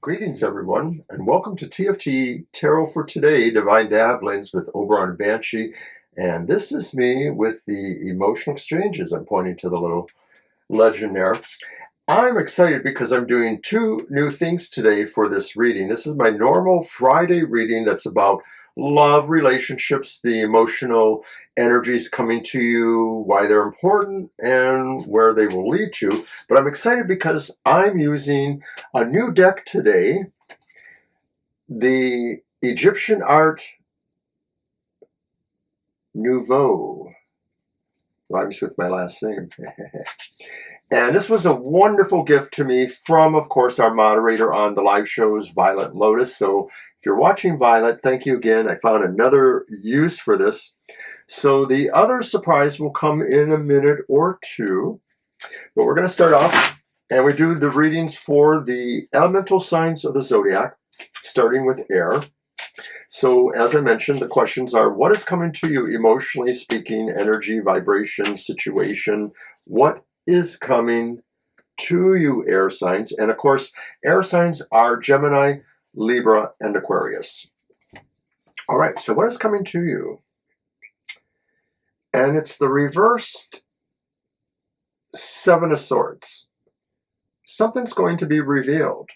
Greetings, everyone, and welcome to TFT Tarot for Today, Divine Dabblings with Oberon Banshee. And this is me with the emotional exchanges. I'm pointing to the little legend there. I'm excited because I'm doing two new things today for this reading. This is my normal Friday reading that's about love, relationships, the emotional energies coming to you, why they're important, and where they will lead to. But I'm excited because I'm using a new deck today, the Egyptian Art Nouveau. Rhymes with my last name. And this was a wonderful gift to me from, of course, our moderator on the live shows, Violet Lotus. So if you're watching, Violet, thank you again. I found another use for this. So the other surprise will come in a minute or two. But we're going to start off, and we do the readings for the elemental signs of the zodiac, starting with air. So as I mentioned, the questions are, what is coming to you emotionally speaking, energy, vibration, situation? What is coming to you, air signs? And of course, air signs are Gemini, Libra, and Aquarius. All right, so what is coming to you? And it's the reversed Seven of Swords. Something's going to be revealed.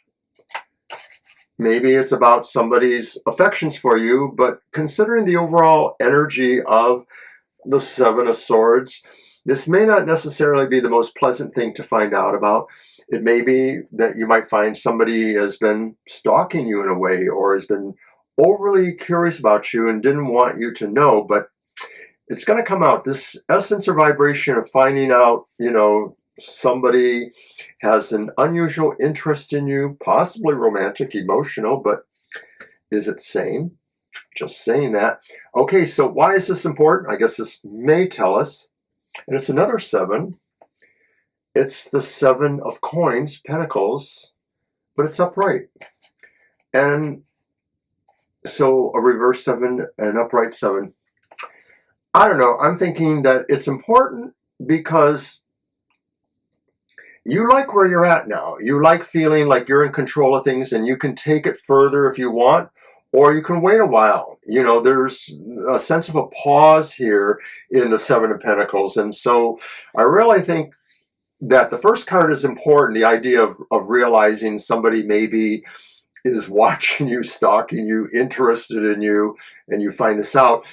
Maybe it's about somebody's affections for you, but considering the overall energy of the Seven of Swords, this may not necessarily be the most pleasant thing to find out about. It may be that you might find somebody has been stalking you in a way, or has been overly curious about you and didn't want you to know, but it's going to come out. This essence or vibration of finding out, somebody has an unusual interest in you, possibly romantic, emotional, but is it sane? Just saying that. Okay, so why is this important? I guess this may tell us. And it's another seven. It's the Seven of Coins, Pentacles, but it's upright. And so a reverse seven, an upright seven. I don't know. I'm thinking that it's important because you like where you're at now. You like feeling like you're in control of things and you can take it further if you want, or you can wait a while. There's a sense of a pause here in the Seven of Pentacles. And so I really think that the first card is important, the idea of realizing somebody maybe is watching you, stalking you, interested in you, and you find this out.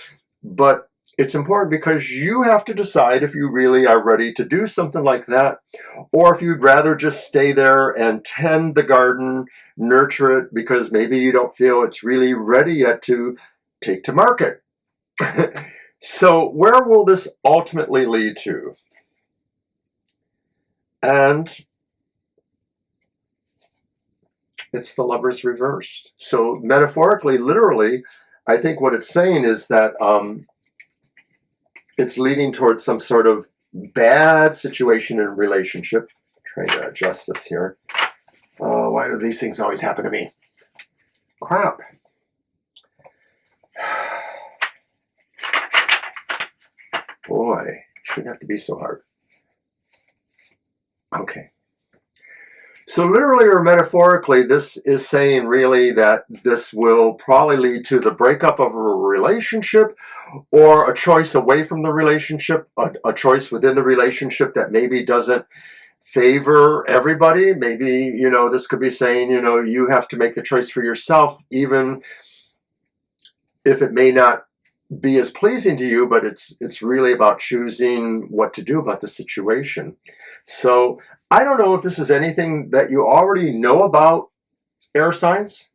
But it's important because you have to decide if you really are ready to do something like that, or if you'd rather just stay there and tend the garden, nurture it, because maybe you don't feel it's really ready yet to take to market. So where will this ultimately lead to? And it's the Lovers reversed. So metaphorically, literally, I think what it's saying is that it's leading towards some sort of bad situation in a relationship. I'm trying to adjust this here. Oh, why do these things always happen to me? Crap. Boy, shouldn't have to be so hard. Okay. So literally or metaphorically, this is saying really that this will probably lead to the breakup of a relationship, or a choice away from the relationship, a choice within the relationship that maybe doesn't favor everybody. Maybe, this could be saying, you have to make the choice for yourself, even if it may not be as pleasing to you, but it's really about choosing what to do about the situation. So I don't know if this is anything that you already know about air signs,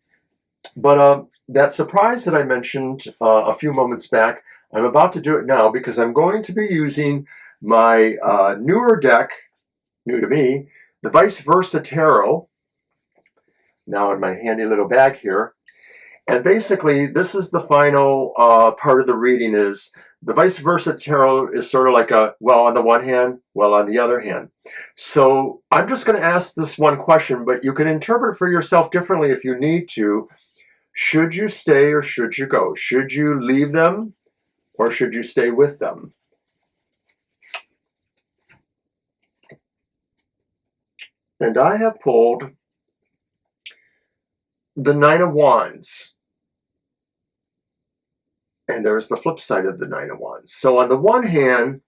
but that surprise that I mentioned a few moments back, I'm about to do it now because I'm going to be using my newer deck, new to me, the ViceVersa Tarot, now in my handy little bag here. And basically, this is the final part of the reading. Is the ViceVersa Tarot is sort of like a, well, on the one hand, well, on the other hand. So I'm just going to ask this one question, but you can interpret it for yourself differently if you need to. Should you stay or should you go? Should you leave them or should you stay with them? And I have pulled the Nine of Wands. And there's the flip side of the Nine of Wands. So on the one hand,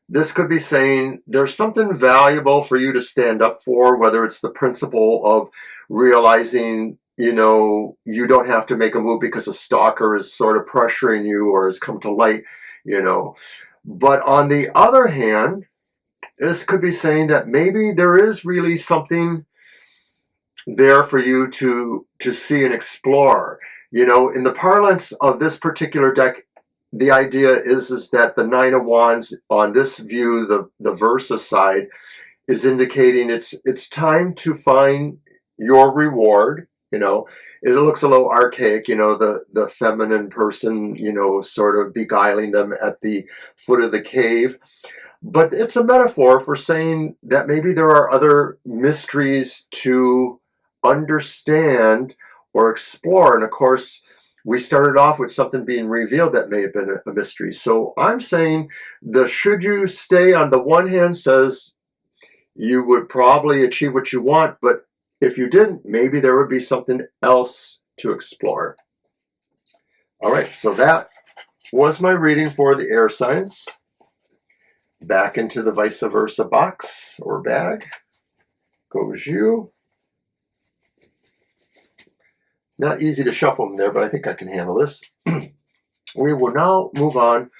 this could be saying there's something valuable for you to stand up for, whether it's the principle of realizing, you know, you don't have to make a move because a stalker is sort of pressuring you or has come to light, you know. But on the other hand, this could be saying that maybe there is really something there for you to see and explore. You know, in the parlance of this particular deck, the idea is that the Nine of Wands on this view, the Versa side, is indicating it's time to find your reward. You know, it looks a little archaic, you know, the feminine person, you know, sort of beguiling them at the foot of the cave. But it's a metaphor for saying that maybe there are other mysteries to understand or explore. And of course, we started off with something being revealed that may have been a mystery. So I'm saying the should you stay on the one hand says you would probably achieve what you want, but if you didn't, maybe there would be something else to explore. All right, so that was my reading for the air signs. Back into the vice versa box or bag goes you. Not easy to shuffle them there, but I think I can handle this. We will now move on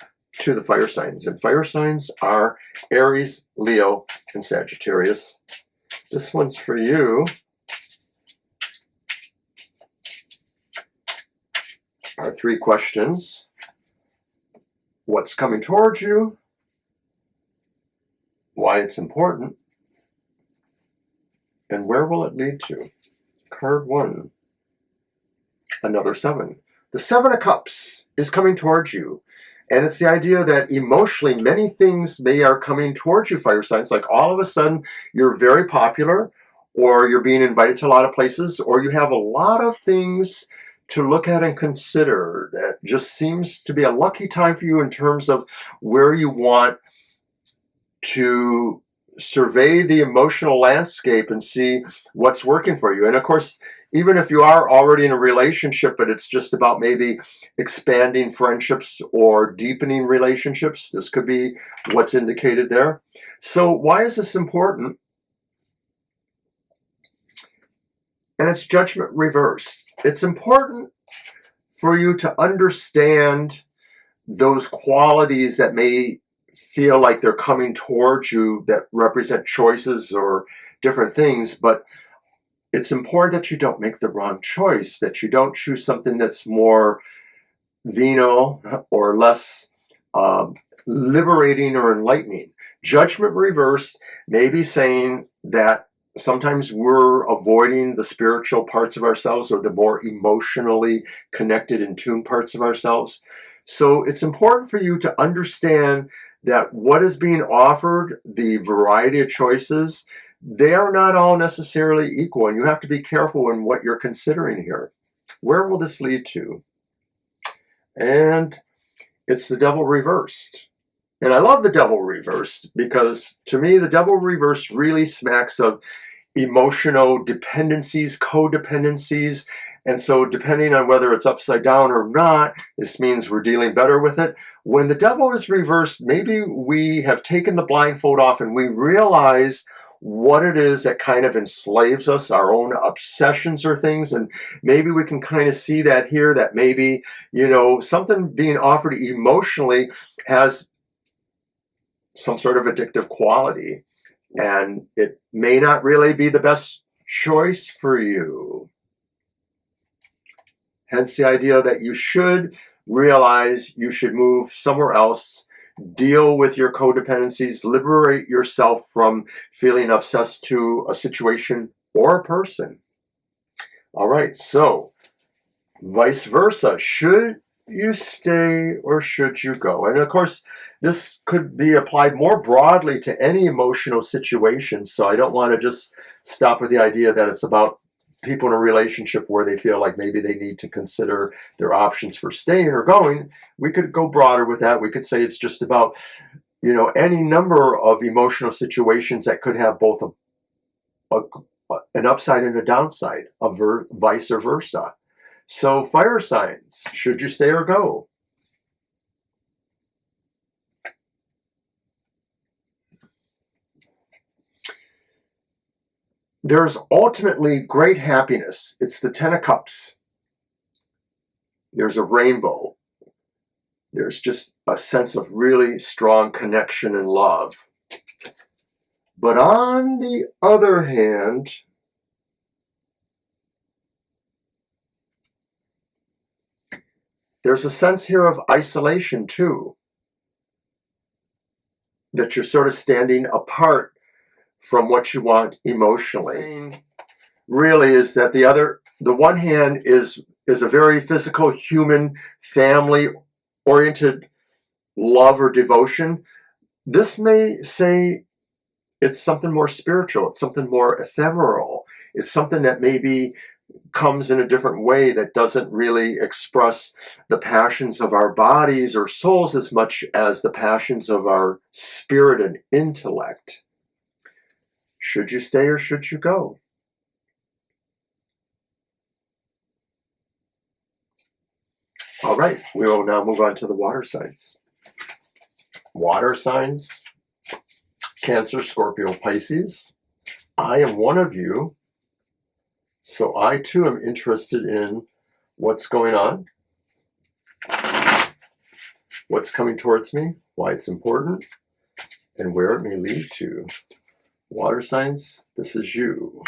to the fire signs. And fire signs are Aries, Leo, and Sagittarius. This one's for you. Our three questions. What's coming towards you? Why it's important? And where will it lead to? Card 1. Another 7. The 7 of Cups is coming towards you. And it's the idea that emotionally many things are coming towards you, fire signs. Like all of a sudden you're very popular, or you're being invited to a lot of places, or you have a lot of things to look at and consider that just seems to be a lucky time for you in terms of where you want to survey the emotional landscape and see what's working for you. And of course, even if you are already in a relationship, but it's just about maybe expanding friendships or deepening relationships, this could be what's indicated there. So why is this important? And it's judgment reversed. It's important for you to understand those qualities that may feel like they're coming towards you that represent choices or different things, but it's important that you don't make the wrong choice, that you don't choose something that's more venal or less liberating or enlightening. Judgment reversed may be saying that sometimes we're avoiding the spiritual parts of ourselves or the more emotionally connected and tuned parts of ourselves. So it's important for you to understand that what is being offered, the variety of choices, they are not all necessarily equal, and you have to be careful in what you're considering here. Where will this lead to? And it's the Devil reversed. And I love the Devil reversed because to me, the Devil reversed really smacks of emotional dependencies, codependencies. And so depending on whether it's upside down or not, this means we're dealing better with it. When the Devil is reversed, maybe we have taken the blindfold off and we realize what it is that kind of enslaves us, our own obsessions or things. And maybe we can kind of see that here, that maybe, you know, something being offered emotionally has some sort of addictive quality. And it may not really be the best choice for you. Hence the idea that you should realize you should move somewhere else, deal with your codependencies, liberate yourself from feeling obsessed to a situation or a person. All right, so vice versa. Should you stay or should you go? And of course, this could be applied more broadly to any emotional situation. So I don't want to just stop with the idea that it's about people in a relationship where they feel like maybe they need to consider their options for staying or going. We could go broader with that. We could say it's just about, you know, any number of emotional situations that could have both a an upside and a downside, vice versa. So fire signs, should you stay or go? There's ultimately great happiness. It's the Ten of Cups. There's a rainbow. There's just a sense of really strong connection and love. But on the other hand, there's a sense here of isolation too. That you're sort of standing apart from what you want emotionally. Really is that the one hand is a very physical, human, family-oriented love or devotion. This may say it's something more spiritual. It's something more ephemeral. It's something that maybe comes in a different way that doesn't really express the passions of our bodies or souls as much as the passions of our spirit and intellect. Should you stay or should you go? All right, we will now move on to the water signs. Water signs, Cancer, Scorpio, Pisces. I am one of you, so I too am interested in what's going on, what's coming towards me, why it's important, and where it may lead to. Water signs, this is you.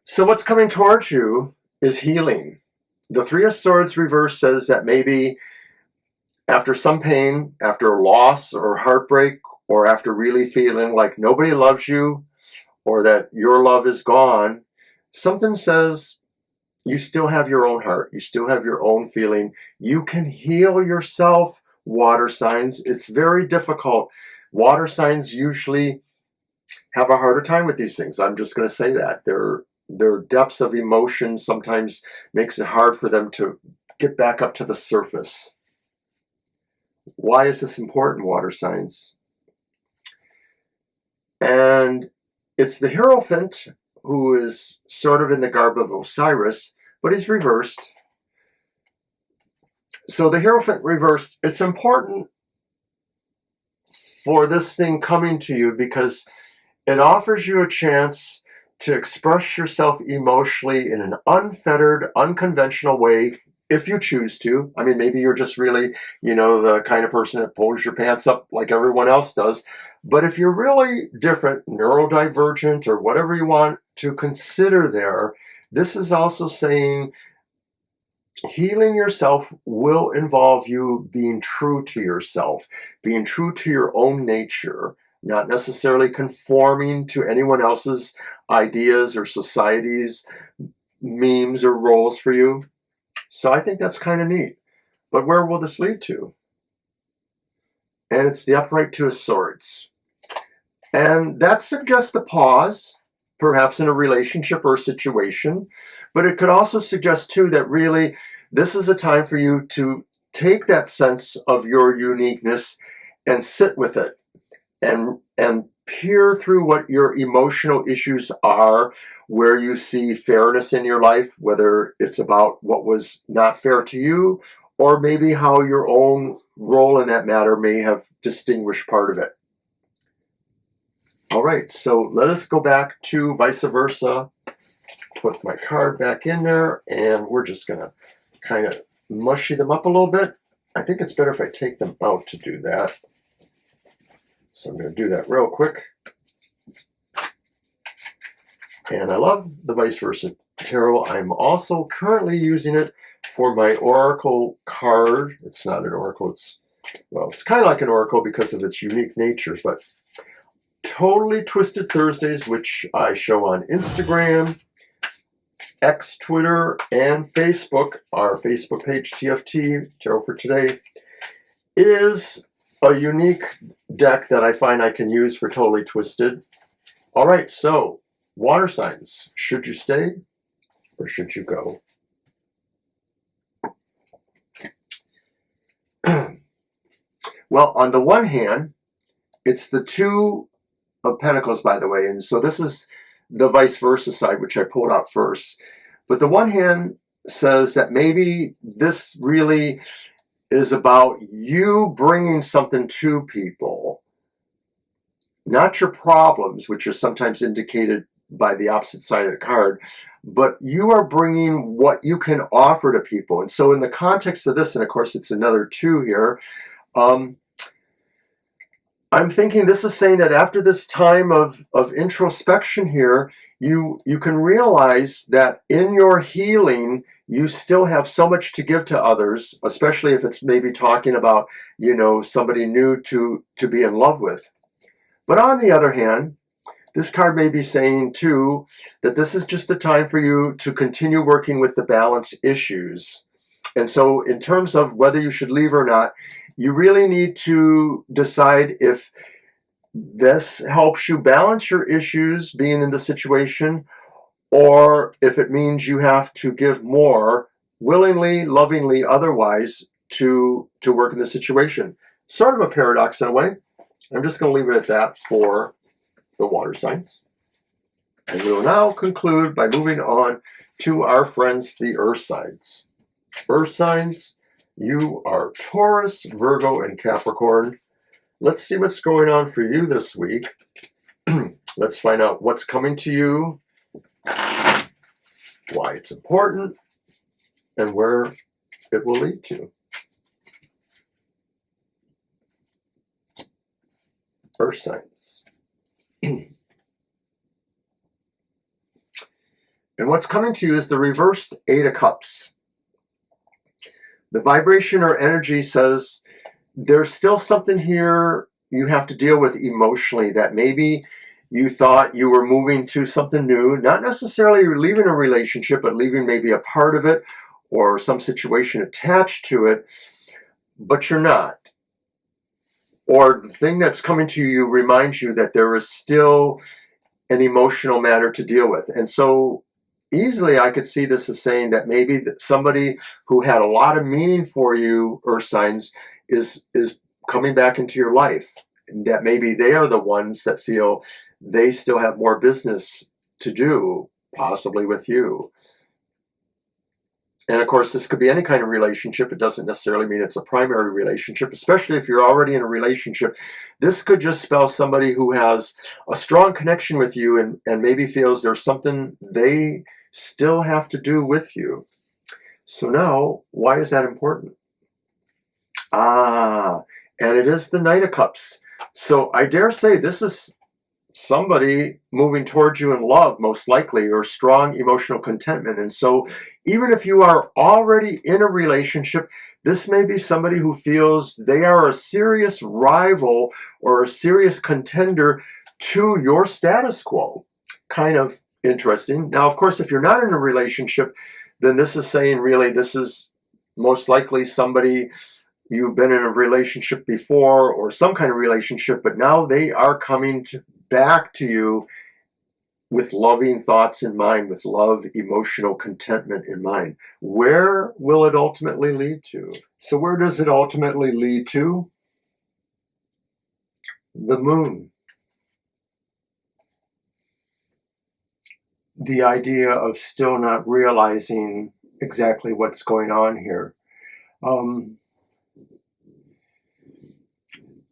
So what's coming towards you is healing. The Three of Swords reverse says that maybe after some pain, after loss or heartbreak, or after really feeling like nobody loves you or that your love is gone, something says you still have your own heart. You still have your own feeling. You can heal yourself, water signs. It's very difficult. Water signs usually have a harder time with these things. I'm just going to say that. Their depths of emotion sometimes makes it hard for them to get back up to the surface. Why is this important, water signs? And it's the Hierophant who is sort of in the garb of Osiris, but he's reversed. So the Hierophant reversed, it's important for this thing coming to you because it offers you a chance to express yourself emotionally in an unfettered, unconventional way, if you choose to. I mean, maybe you're just really, the kind of person that pulls your pants up like everyone else does. But if you're really different, neurodivergent, or whatever you want to consider there, this is also saying healing yourself will involve you being true to yourself, being true to your own nature, not necessarily conforming to anyone else's ideas or society's memes or roles for you. So I think that's kind of neat. But where will this lead to? And it's the upright Two of Swords. And that suggests a pause, perhaps in a relationship or a situation. But it could also suggest, too, that really this is a time for you to take that sense of your uniqueness and sit with it and peer through what your emotional issues are, where you see fairness in your life, whether it's about what was not fair to you, or maybe how your own role in that matter may have distinguished part of it. All right, so let us go back to vice versa. Put my card back in there, and we're just going to kind of mushy them up a little bit. I think it's better if I take them out to do that. So I'm going to do that real quick. And I love the ViceVersa Tarot. I'm also currently using it for my Oracle card. It's not an Oracle. It's kind of like an Oracle because of its unique nature. But Totally Twisted Thursdays, which I show on Instagram, X, Twitter, and Facebook. Our Facebook page, TFT, Tarot for Today, is a unique deck that I find I can use for Totally Twisted. All right, so water signs. Should you stay or should you go? Well, on the one hand, it's the Two of Pentacles, by the way. And so this is the vice versa side, which I pulled out first. But the one hand says that maybe this really is about you bringing something to people, not your problems, which are sometimes indicated by the opposite side of the card, but you are bringing what you can offer to people. And so in the context of this, and of course it's another two here, I'm thinking this is saying that after this time of introspection here, you can realize that in your healing, you still have so much to give to others, especially if it's maybe talking about, somebody new to be in love with. But on the other hand, this card may be saying too that this is just a time for you to continue working with the balance issues. And so in terms of whether you should leave or not, you really need to decide if this helps you balance your issues being in the situation, or if it means you have to give more willingly, lovingly, otherwise to work in the situation. Sort of a paradox in a way. I'm just going to leave it at that for the water signs. And we will now conclude by moving on to our friends, the earth signs. Earth signs, you are Taurus, Virgo, and Capricorn. Let's see what's going on for you this week. Let's find out what's coming to you, why it's important, and where it will lead to. Earth signs. And what's coming to you is the reversed Eight of Cups. The vibration or energy says there's still something here you have to deal with emotionally, that maybe you thought you were moving to something new, not necessarily leaving a relationship, but leaving maybe a part of it or some situation attached to it, but you're not. Or the thing that's coming to you reminds you that there is still an emotional matter to deal with. And so easily I could see this as saying that maybe somebody who had a lot of meaning for you, earth signs, is coming back into your life. And that maybe they are the ones that feel they still have more business to do, possibly with you. And of course, this could be any kind of relationship. It doesn't necessarily mean it's a primary relationship, especially if you're already in a relationship. This could just spell somebody who has a strong connection with you and maybe feels there's something they still have to do with you. So now, why is that important? And it is the Knight of Cups. So I dare say this is somebody moving towards you in love, most likely, or strong emotional contentment. And so even if you are already in a relationship, this may be somebody who feels they are a serious rival or a serious contender to your status quo. Kind of interesting. Now, of course, if you're not in a relationship, then this is saying really this is most likely somebody you've been in a relationship before or some kind of relationship, but now they are coming back to you with loving thoughts in mind, with love, emotional contentment in mind. Where will it ultimately lead to? So where does it ultimately lead to? The moon. The idea of still not realizing exactly what's going on here.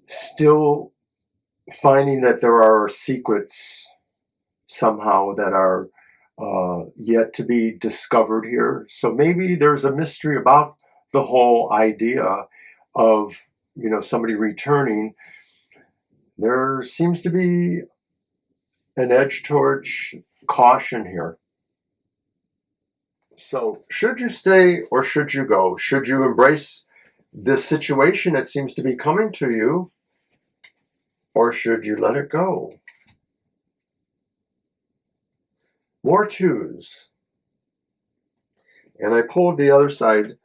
Still finding that there are secrets somehow that are yet to be discovered here. So maybe there's a mystery about the whole idea of, somebody returning. There seems to be an edge towards caution here. So should you stay or should you go? Should you embrace this situation that seems to be coming to you, or should you let it go? More twos. And I pulled the other side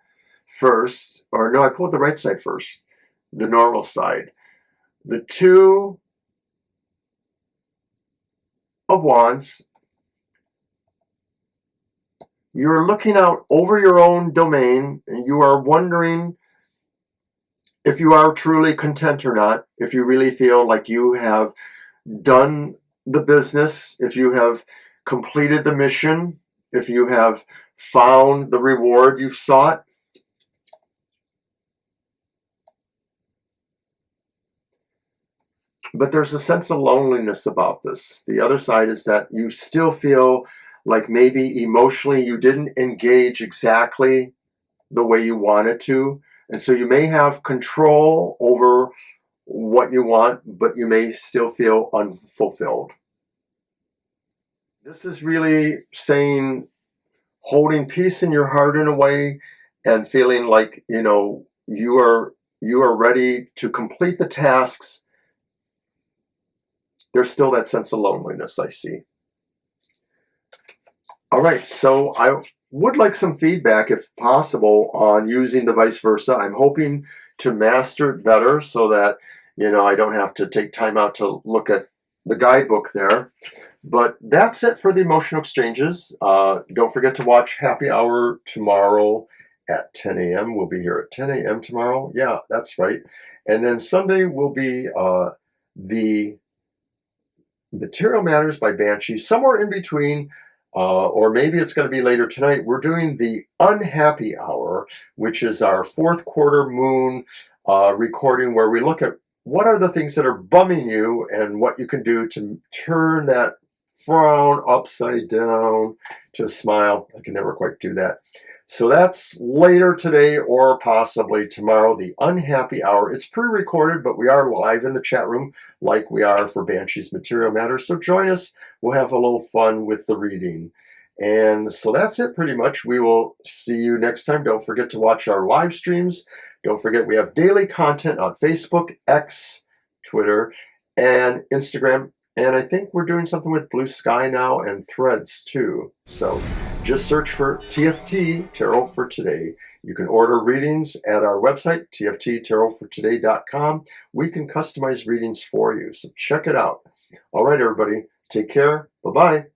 first, or no, I pulled the right side first, the normal side. The Two of Wands. You're looking out over your own domain and you are wondering if you are truly content or not, if you really feel like you have done the business, if you have completed the mission, if you have found the reward you've sought. But there's a sense of loneliness about this. The other side is that you still feel like maybe emotionally you didn't engage exactly the way you wanted to. And so you may have control over what you want, but you may still feel unfulfilled. This is really saying holding peace in your heart in a way and feeling like, you are ready to complete the tasks. There's still that sense of loneliness I see. All right, so I would like some feedback, if possible, on using the ViceVersa. I'm hoping to master it better so that, I don't have to take time out to look at the guidebook there. But that's it for the emotional exchanges. Don't forget to watch Happy Hour tomorrow at 10 a.m. We'll be here at 10 a.m. tomorrow. Yeah, that's right. And then Sunday will be the Material Matters by Banshee, somewhere in between, or maybe it's going to be later tonight. We're doing the Unhappy Hour, which is our fourth quarter moon recording, where we look at what are the things that are bumming you and what you can do to turn that frown upside down to a smile. I can never quite do that. So that's later today or possibly tomorrow, the Unhappy Hour. It's pre-recorded, but we are live in the chat room like we are for Banshee's Material Matters. So join us. We'll have a little fun with the reading. And so that's it pretty much. We will see you next time. Don't forget to watch our live streams. Don't forget we have daily content on Facebook, X, Twitter, and Instagram. And I think we're doing something with Blue Sky now and Threads too. So just search for TFT Tarot for Today. You can order readings at our website, tfttarotfortoday.com. We can customize readings for you. So check it out. All right, everybody. Take care. Bye-bye.